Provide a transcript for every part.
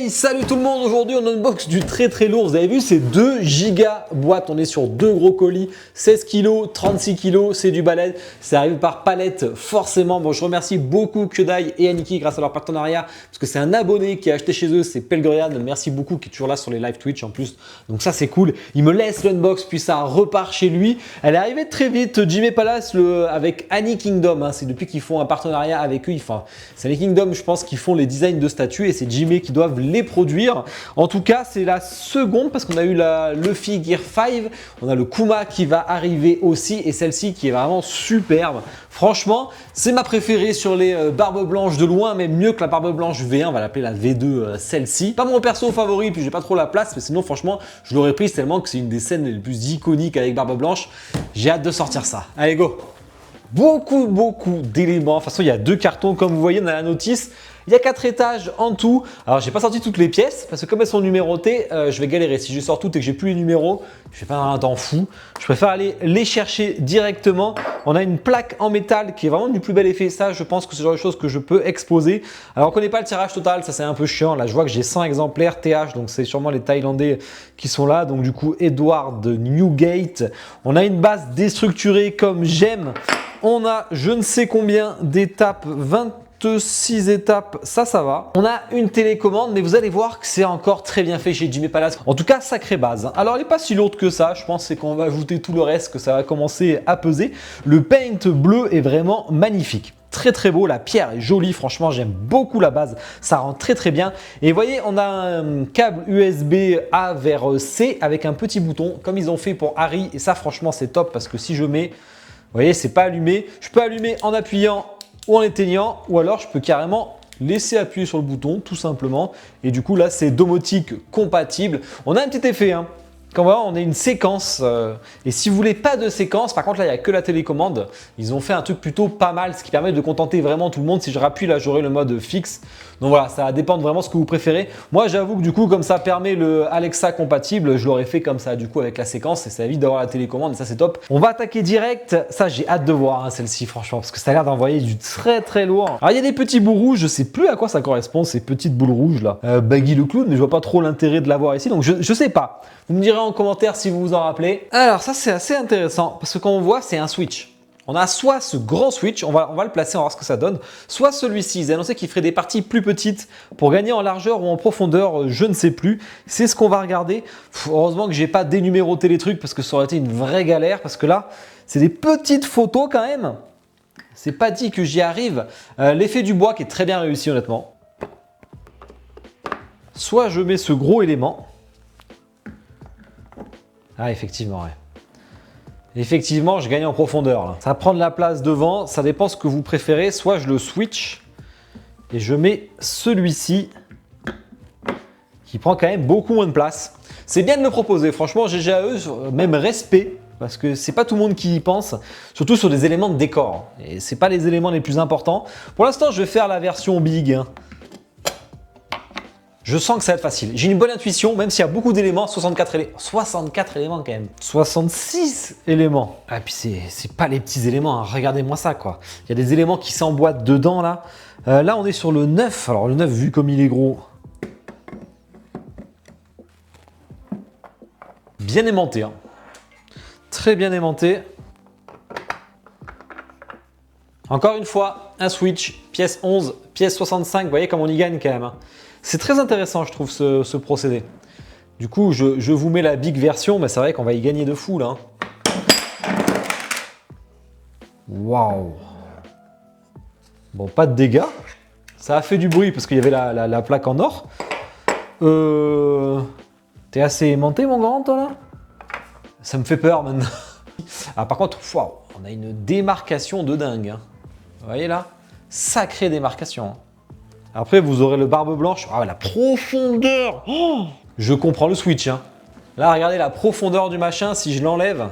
Hey, salut tout le monde, aujourd'hui on unbox du très lourd, vous avez vu c'est 2 giga boîtes, on est sur 2 gros colis, 16 kg, 36 kg, c'est du balèze, c'est arrivé par palette forcément. Bon, je remercie beaucoup Kyodai et Aniki grâce à leur partenariat, parce que c'est un abonné qui a acheté chez eux, c'est Pelgorian, merci beaucoup, qui est toujours là sur les live Twitch en plus, donc ça c'est cool. Il me laisse l'unbox, puis ça repart chez lui. Elle est arrivée très vite, Jimmy Palace avec Annie Kingdom, hein, c'est depuis qu'ils font un partenariat avec eux, enfin c'est les Kingdom je pense qui font les designs de statues et c'est Jimmy qui doivent les produire. En tout cas, c'est la seconde parce qu'on a eu la Luffy Gear 5, on a le Kuma qui va arriver aussi et celle-ci qui est vraiment superbe. Franchement, c'est ma préférée sur les barbes blanches de loin, mais mieux que la barbe blanche V1, on va l'appeler la V2 celle-ci. Pas mon perso favori, puis j'ai pas trop la place, mais sinon franchement, je l'aurais prise tellement que c'est une des scènes les plus iconiques avec barbe blanche. J'ai hâte de sortir ça. Allez, go! Beaucoup d'éléments. De toute façon, il y a 2 cartons comme vous voyez dans la notice. Il y a 4 étages en tout. Alors, j'ai pas sorti toutes les pièces parce que comme elles sont numérotées, je vais galérer. Si je sors toutes et que j'ai plus les numéros, je vais pas un temps fou. Je préfère aller les chercher directement. On a une plaque en métal qui est vraiment du plus bel effet. Ça, je pense que c'est le genre de choses que je peux exposer. Alors, on connaît pas le tirage total. Ça, c'est un peu chiant. Là, je vois que j'ai 100 exemplaires TH. Donc, c'est sûrement les Thaïlandais qui sont là. Donc, du coup, Edward Newgate. On a une base déstructurée comme j'aime. On a je ne sais combien d'étapes, 26 étapes, ça va. On a une télécommande, mais vous allez voir que c'est encore très bien fait chez Jimmy Palace. En tout cas, sacrée base. Alors, elle n'est pas si lourde que ça. Je pense c'est qu'on va ajouter tout le reste que ça va commencer à peser. Le paint bleu est vraiment magnifique. Très beau, la pierre est jolie, franchement j'aime beaucoup la base, ça rend très bien. Et vous voyez, on a un câble USB A vers C avec un petit bouton comme ils ont fait pour Harry. Et ça franchement c'est top parce que si je mets... Vous voyez, c'est pas allumé. Je peux allumer en appuyant ou en éteignant, ou alors je peux carrément laisser appuyer sur le bouton, tout simplement. Et du coup, là, c'est domotique compatible. On a un petit effet, hein. Quand on a une séquence, et si vous voulez pas de séquence, par contre là il n'y a que la télécommande, ils ont fait un truc plutôt pas mal, ce qui permet de contenter vraiment tout le monde. Si je rappuie là, j'aurai le mode fixe. Donc voilà, ça va dépendre vraiment de ce que vous préférez. Moi j'avoue que du coup, comme ça permet le Alexa compatible, je l'aurais fait comme ça du coup avec la séquence et ça évite d'avoir la télécommande et ça c'est top. On va attaquer direct, ça j'ai hâte de voir hein, celle-ci franchement, parce que ça a l'air d'envoyer du très lourd. Alors il y a des petits bouts rouges, je sais plus à quoi ça correspond ces petites boules rouges là. Baggy le clown, mais je vois pas trop l'intérêt de l'avoir ici, donc je sais pas. Vous me direz en commentaire si vous vous en rappelez. Alors ça c'est assez intéressant parce que quand on voit c'est un switch. On a soit ce grand switch, on va le placer, on va voir ce que ça donne, soit celui-ci. Ils annonçaient qu'il ferait des parties plus petites pour gagner en largeur ou en profondeur, je ne sais plus. C'est ce qu'on va regarder. Heureusement que j'ai pas dénuméroté les trucs parce que ça aurait été une vraie galère parce que là, c'est des petites photos quand même. C'est pas dit que j'y arrive. L'effet du bois qui est très bien réussi honnêtement. Soit je mets ce gros élément. Ah, effectivement, ouais. Effectivement, je gagne en profondeur. Là. Ça va prendre la place devant, ça dépend ce que vous préférez. Soit je le switch et je mets celui-ci qui prend quand même beaucoup moins de place. C'est bien de le proposer, franchement, GG à eux, même respect, parce que c'est pas tout le monde qui y pense, surtout sur des éléments de décor. Et c'est pas les éléments les plus importants. Pour l'instant, je vais faire la version big. Hein. Je sens que ça va être facile. J'ai une bonne intuition, même s'il y a beaucoup d'éléments, 64 éléments quand même. 66 éléments. Ah, puis c'est pas les petits éléments, hein. Regardez-moi ça quoi. Il y a des éléments qui s'emboîtent dedans là. Là on est sur le 9. Alors le 9 vu comme il est gros. Bien aimanté. Hein. Très bien aimanté. Encore une fois, un switch, pièce 11, pièce 65. Vous voyez comme on y gagne quand même. Hein. C'est très intéressant, je trouve, ce procédé. Du coup, je vous mets la big version, mais c'est vrai qu'on va y gagner de fou, là. Waouh! Bon, pas de dégâts. Ça a fait du bruit parce qu'il y avait la plaque en or. T'es assez aimanté, mon grand, toi, là? Ça me fait peur, maintenant. Ah, par contre, waouh, on a une démarcation de dingue. Hein. Vous voyez, là? Sacrée démarcation. Hein. Après, vous aurez le barbe blanche. Ah, la profondeur oh, je comprends le switch. Hein. Là, regardez la profondeur du machin. Si je l'enlève,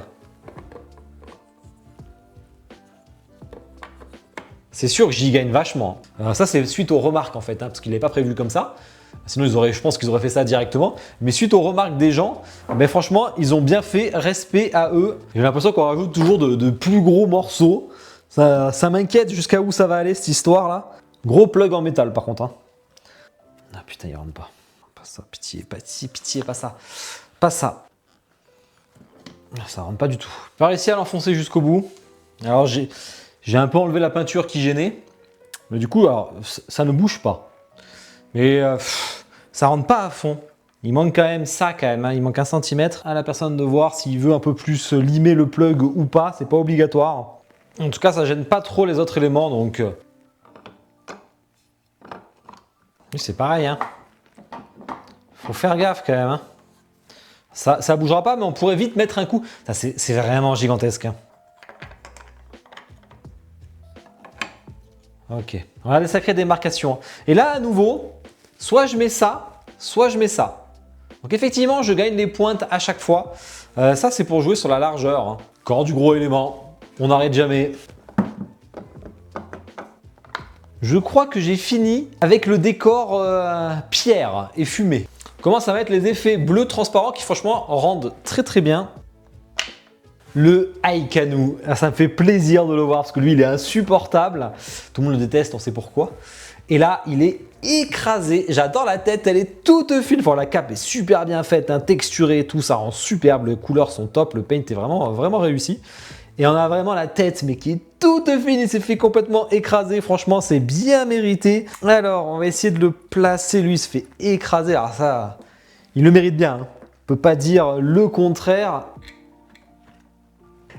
c'est sûr que j'y gagne vachement. Ça, c'est suite aux remarques, en fait, hein, parce qu'il n'est pas prévu comme ça. Sinon, je pense qu'ils auraient fait ça directement. Mais suite aux remarques des gens, ben, franchement, ils ont bien fait. Respect à eux. J'ai l'impression qu'on rajoute toujours de plus gros morceaux. Ça m'inquiète jusqu'à où ça va aller, cette histoire-là. Gros plug en métal par contre. Hein. Ah putain, il rentre pas. Ça, pitié, pitié, pas ça. Pas ça. Ça rentre pas du tout. J'ai pas réussi à l'enfoncer jusqu'au bout. Alors j'ai un peu enlevé la peinture qui gênait. Mais du coup, alors, ça ne bouge pas. Mais ça rentre pas à fond. Il manque quand même ça quand même. Hein. Il manque 1 centimètre. À la personne de voir s'il veut un peu plus limer le plug ou pas. C'est pas obligatoire. En tout cas, ça gêne pas trop les autres éléments. Donc c'est pareil. Hein. Faut faire gaffe quand même. Hein. Ça bougera pas, mais on pourrait vite mettre un coup. C'est vraiment gigantesque. Hein. Ok, on a des sacrées démarcations. Et là, à nouveau, soit je mets ça, soit je mets ça. Donc effectivement, je gagne les pointes à chaque fois. Ça, c'est pour jouer sur la largeur. Hein. Encore du gros élément, on n'arrête jamais. Je crois que j'ai fini avec le décor pierre et fumée. Comment ça va être les effets bleus transparents qui franchement rendent très très bien. Le Aikanu, ça me fait plaisir de le voir parce que lui il est insupportable. Tout le monde le déteste, on sait pourquoi. Et là il est écrasé. J'adore la tête, elle est toute fine. Enfin, la cape est super bien faite, hein, texturée, tout ça rend superbe. Les couleurs sont top, le paint est vraiment réussi. Et on a vraiment la tête mais qui est toute fine, il s'est fait complètement écraser. Franchement c'est bien mérité. Alors on va essayer de le placer, lui il se fait écraser. Alors ça, il le mérite bien. Hein. On peut pas dire le contraire.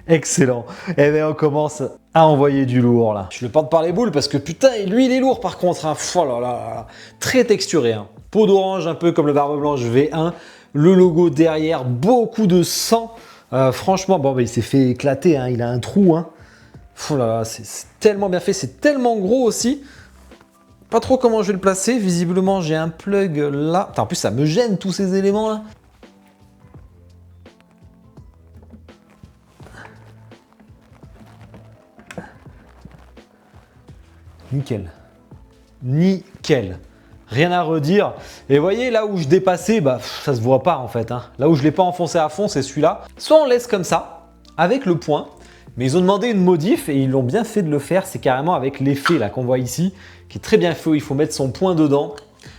Excellent. Et bien on commence à envoyer du lourd là. Je le porte par les boules parce que putain, lui il est lourd par contre. Hein. Oh là là, très texturé. Hein. Peau d'orange un peu comme le Barbe Blanche V1. Le logo derrière, beaucoup de sang. Franchement, bon, bah, il s'est fait éclater. Hein. Il a un trou. Hein. Oh là là, c'est tellement bien fait. C'est tellement gros aussi. Pas trop comment je vais le placer. Visiblement, j'ai un plug là. Putain, en plus, ça me gêne tous ces éléments là. Nickel. Nickel. Rien à redire. Et vous voyez, là où je dépassais, bah, ça se voit pas en fait. Hein. Là où je ne l'ai pas enfoncé à fond, c'est celui-là. Soit on laisse comme ça, avec le point, mais ils ont demandé une modif et ils l'ont bien fait de le faire. C'est carrément avec l'effet là qu'on voit ici, qui est très bien fait, où il faut mettre son point dedans.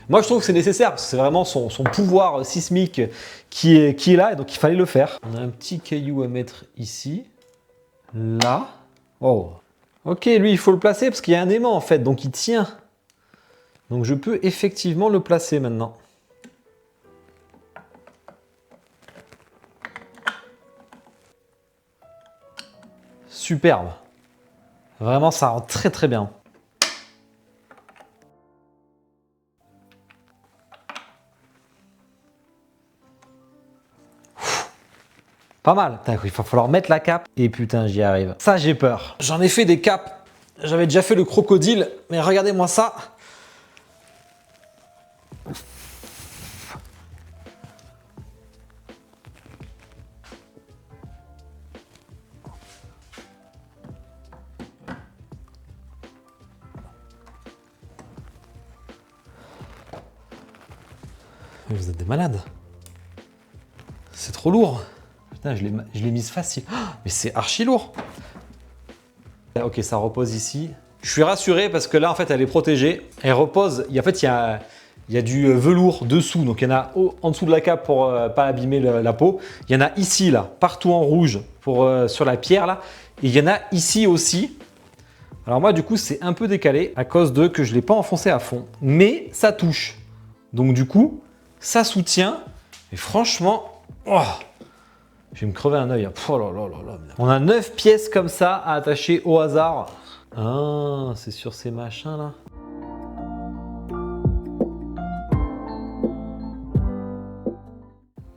Moi, je trouve que c'est nécessaire, parce que c'est vraiment son pouvoir sismique qui est là, et donc il fallait le faire. On a un petit caillou à mettre ici, là. Oh. Ok, lui, il faut le placer parce qu'il y a un aimant en fait, donc il tient. Donc je peux effectivement le placer maintenant. Superbe. Vraiment, ça rend très très bien. Pas mal. Il va falloir mettre la cape. Et putain, j'y arrive. Ça, j'ai peur. J'en ai fait des capes. J'avais déjà fait le crocodile. Mais regardez-moi ça. Vous êtes des malades. C'est trop lourd. Putain, je l'ai mise facile. Oh, mais c'est archi lourd. Ok, ça repose ici. Je suis rassuré parce que là, en fait, elle est protégée. Elle repose. En fait, il y a du velours dessous. Donc, il y en a en dessous de la cape pour pas abîmer la peau. Il y en a ici, là, partout en rouge sur la pierre, là. Et il y en a ici aussi. Alors moi, du coup, c'est un peu décalé à cause de que je ne l'ai pas enfoncé à fond. Mais ça touche. Donc, du coup, ça soutient. Et franchement, oh, je vais me crever un œil. Oh là là là là. On a 9 pièces comme ça à attacher au hasard. Ah, c'est sur ces machins là.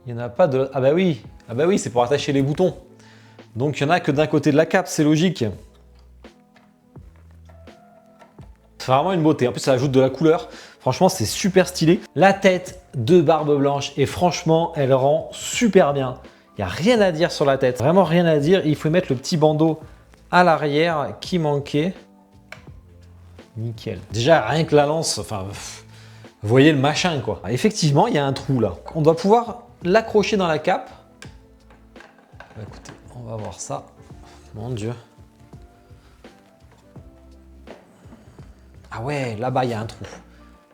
Il n'y en a pas de... Ah bah oui, c'est pour attacher les boutons. Donc il n'y en a que d'un côté de la cape, c'est logique. C'est vraiment une beauté. En plus, ça ajoute de la couleur. Franchement, c'est super stylé. La tête de Barbe Blanche et franchement, elle rend super bien. Il n'y a rien à dire sur la tête. Vraiment rien à dire. Il faut mettre le petit bandeau à l'arrière qui manquait. Nickel. Déjà, rien que la lance, enfin, vous voyez le machin quoi. Effectivement, il y a un trou là. On doit pouvoir l'accrocher dans la cape. Écoutez, on va voir ça. Mon Dieu. Ah ouais, là-bas, il y a un trou.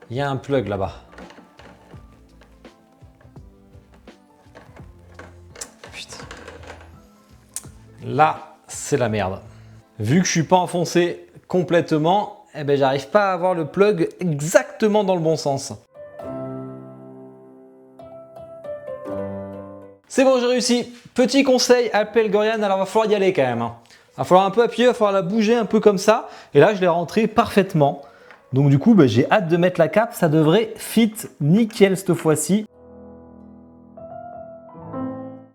Il y a un plug là-bas. Là, c'est la merde. Vu que je suis pas enfoncé complètement, eh ben, j'arrive pas à avoir le plug exactement dans le bon sens. C'est bon, j'ai réussi. Petit conseil, appel Gorian, alors va falloir y aller quand même. Il va falloir un peu appuyer, il va falloir la bouger un peu comme ça. Et là, je l'ai rentré parfaitement. Donc du coup, bah, j'ai hâte de mettre la cape. Ça devrait fit nickel cette fois-ci.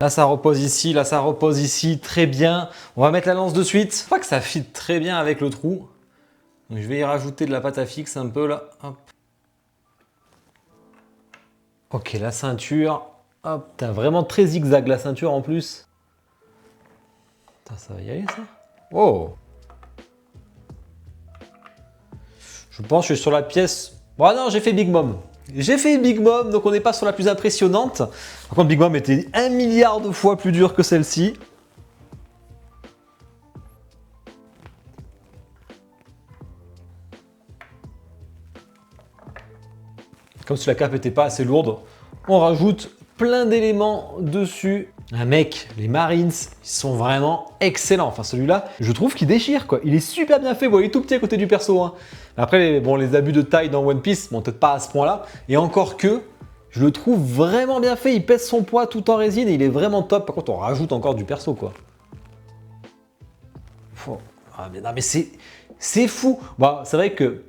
Là, ça repose ici. Là, ça repose ici. Très bien. On va mettre la lance de suite. Je crois que ça fit très bien avec le trou. Donc, je vais y rajouter de la pâte à fixe un peu là. Hop. Ok, la ceinture. Hop, t'as vraiment très zigzag la ceinture en plus. Putain, ça va y aller ça? Oh! Je pense que je suis sur la pièce. Bon, non, j'ai fait Big Mom. J'ai fait Big Mom, donc on n'est pas sur la plus impressionnante. Par contre, Big Mom était 1 milliard de fois plus dure que celle-ci. Comme si la cape n'était pas assez lourde, on rajoute plein d'éléments dessus. Un mec, les Marines, ils sont vraiment excellents. Enfin, celui-là, je trouve qu'il déchire, quoi. Il est super bien fait. Bon, il est tout petit à côté du perso, hein. Après, bon, les abus de taille dans One Piece, bon, peut-être pas à ce point-là. Et encore que, je le trouve vraiment bien fait. Il pèse son poids tout en résine et il est vraiment top. Par contre, on rajoute encore du perso, quoi. Oh. Ah, mais non, mais c'est fou. Bon, c'est vrai que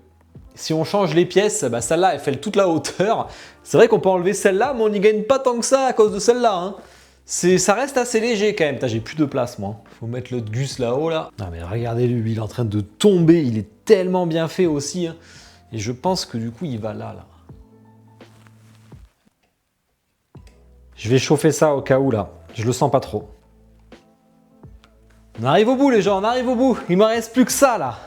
si on change les pièces, bah celle-là, elle fait toute la hauteur. C'est vrai qu'on peut enlever celle-là, mais on n'y gagne pas tant que ça à cause de celle-là, hein. Ça reste assez léger quand même. J'ai plus de place, moi. Faut mettre l'autre Gus là-haut, là. Non, mais regardez-lui, il est en train de tomber. Il est tellement bien fait aussi, hein. Et je pense que du coup, il va là. Je vais chauffer ça au cas où, là. Je le sens pas trop. On arrive au bout, les gens, on arrive au bout. Il me reste plus que ça, là.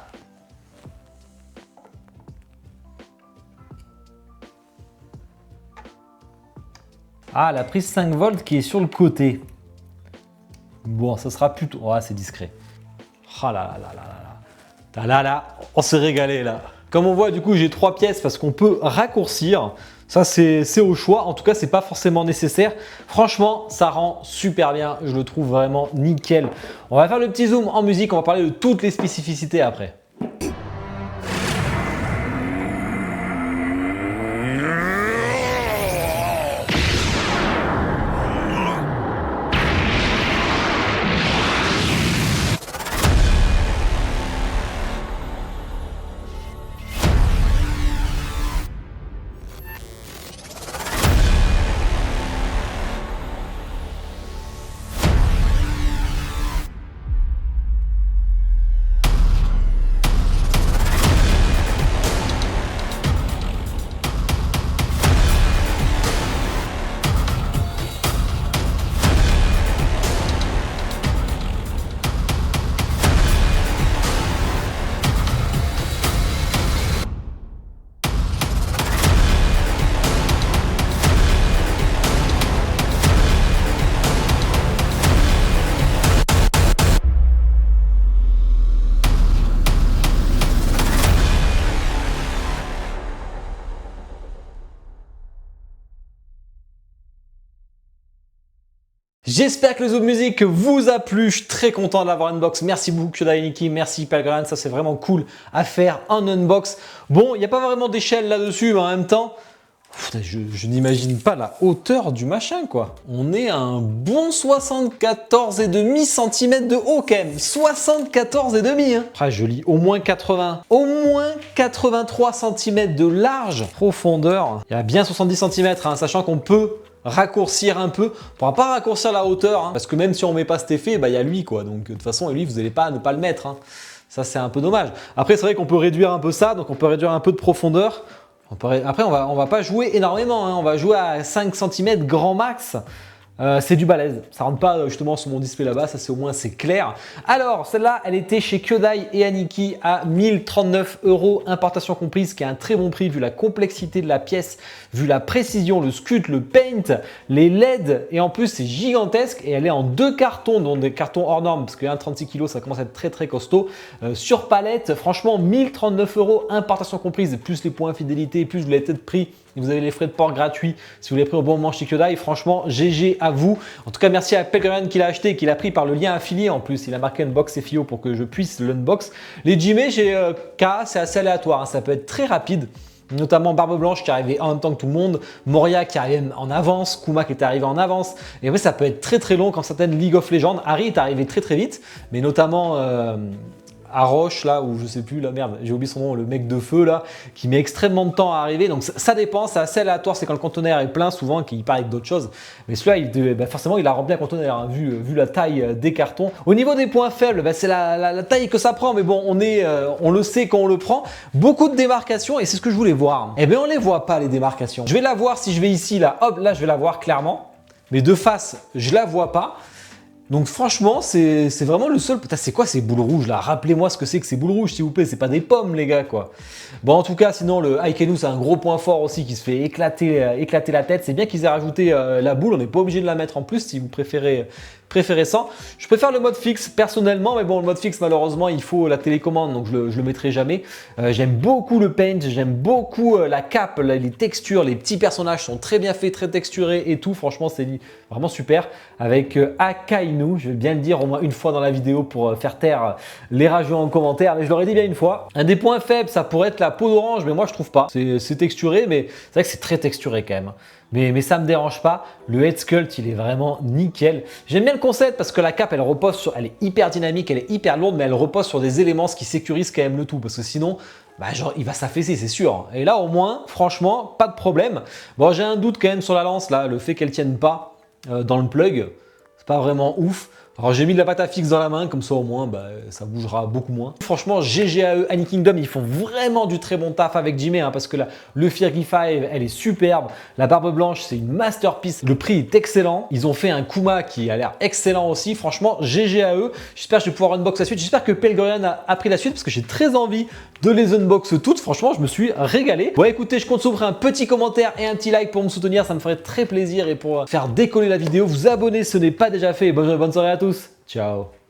Ah, la prise 5 volts qui est sur le côté. Bon, ça sera plutôt... Oh, c'est discret. Ah là là là là là. Là, on s'est régalé, là. Comme on voit, du coup, j'ai 3 pièces parce qu'on peut raccourcir. Ça, c'est au choix. En tout cas, c'est pas forcément nécessaire. Franchement, ça rend super bien. Je le trouve vraiment nickel. On va faire le petit zoom en musique. On va parler de toutes les spécificités après. J'espère que le Zoom Music vous a plu. Je suis très content de l'avoir unbox. Merci beaucoup Kyodai Nikki, merci Pelgran. Ça c'est vraiment cool à faire en unbox. Bon, il n'y a pas vraiment d'échelle là-dessus, mais en même temps, je n'imagine pas la hauteur du machin, quoi. On est à un bon 74,5 cm de haut quand même. 74,5 hein. Après, je lis au moins 80. Au moins 83 cm de large profondeur. Il y a bien 70 cm, hein, sachant qu'on peut raccourcir un peu. On ne pourra pas raccourcir la hauteur, hein, parce que même si on ne met pas cet effet, bah, il y a lui, quoi. Donc de toute façon, lui, vous n'allez pas ne pas le mettre, hein. Ça, c'est un peu dommage. Après, c'est vrai qu'on peut réduire un peu ça, donc on peut réduire un peu de profondeur. Après, on va pas jouer énormément, hein. On va jouer à 5 cm grand max. C'est du balèze, ça rentre pas justement sur mon display là-bas, ça c'est au moins c'est clair. Alors celle-là, elle était chez Kyodai et Aniki à 1039 €, importation comprise, qui est un très bon prix vu la complexité de la pièce, vu la précision, le scut, le paint, les LED, et en plus c'est gigantesque et elle est en 2 cartons, donc des cartons hors normes parce qu'un 36 kg ça commence à être très très costaud. Sur palette, franchement 1039 €, importation comprise, plus les points fidélité, plus vous l'avez peut-être pris et vous avez les frais de port gratuits si vous l'avez pris au bon moment chez Kyodai. Franchement, GG à vous. En tout cas, merci à Pelgrian qui l'a acheté et qui l'a pris par le lien affilié en plus. Il a marqué Unbox FIO pour que je puisse l'unbox. Les Jimé chez K, c'est assez aléatoire, hein. Ça peut être très rapide. Notamment Barbe Blanche qui est arrivé en même temps que tout le monde, Moria qui arrivait en avance, Kuma qui est arrivé en avance. Et oui, ça peut être très très long quand certaines League of Legends. Harry est arrivé très très vite, mais notamment Aroche là, ou je sais plus, la merde, j'ai oublié son nom, le mec de feu là, qui met extrêmement de temps à arriver. Donc ça dépend, c'est assez aléatoire, c'est quand le conteneur est plein souvent qu'il part avec d'autres choses. Mais celui-là, forcément, il a rempli un conteneur, hein, vu la taille des cartons. Au niveau des points faibles, c'est la taille que ça prend, mais bon, on le sait quand on le prend. Beaucoup de démarcations, et c'est ce que je voulais voir. Eh bien, on les voit pas, les démarcations. Je vais la voir si je vais ici, là, hop, là, je vais la voir clairement. Mais de face, je la vois pas. Donc franchement, c'est vraiment le seul... Putain, c'est quoi ces boules rouges là? Rappelez-moi ce que c'est que ces boules rouges, s'il vous plaît. C'est pas des pommes, les gars, quoi. Bon, en tout cas, sinon, le Aikenu, c'est un gros point fort aussi qui se fait éclater la tête. C'est bien qu'ils aient rajouté la boule. On n'est pas obligé de la mettre en plus si vous préférez sans. Je préfère le mode fixe personnellement, mais bon, le mode fixe, malheureusement, il faut la télécommande, donc je le mettrai jamais. J'aime beaucoup le paint, j'aime beaucoup la cape, les textures, les petits personnages sont très bien faits, très texturés et tout. Franchement, c'est vraiment super. Avec Akainu, je vais bien le dire au moins une fois dans la vidéo pour faire taire les rageux en commentaire, mais je l'aurais dit bien une fois. Un des points faibles, ça pourrait être la peau d'orange, mais moi je trouve pas. C'est texturé, mais c'est vrai que c'est très texturé quand même. Mais ça me dérange pas. Le head sculpt, il est vraiment nickel. J'aime bien le concept parce que la cape, elle est hyper dynamique, elle est hyper lourde, mais elle repose sur des éléments, ce qui sécurise quand même le tout. Parce que sinon, genre, il va s'affaisser, c'est sûr. Et là, au moins, franchement, pas de problème. Bon, j'ai un doute quand même sur la lance, là, le fait qu'elle tienne pas dans le plug, c'est pas vraiment ouf. Alors j'ai mis de la pâte à fixe dans la main, comme ça au moins ça bougera beaucoup moins. Franchement, GG à eux, Honey Kingdom, ils font vraiment du très bon taf avec Jimé, hein, parce que le Firgi 5, elle est superbe. La Barbe Blanche, c'est une masterpiece. Le prix est excellent. Ils ont fait un Kuma qui a l'air excellent aussi. Franchement, GG à eux. J'espère que je vais pouvoir unbox la suite. J'espère que Pelgrian a pris la suite parce que j'ai très envie de les unbox toutes. Franchement, je me suis régalé. Bon, écoutez, je compte sur un petit commentaire et un petit like pour me soutenir. Ça me ferait très plaisir et pour faire décoller la vidéo, vous abonner, ce n'est pas déjà fait. Bonne soirée à tous. Ciao.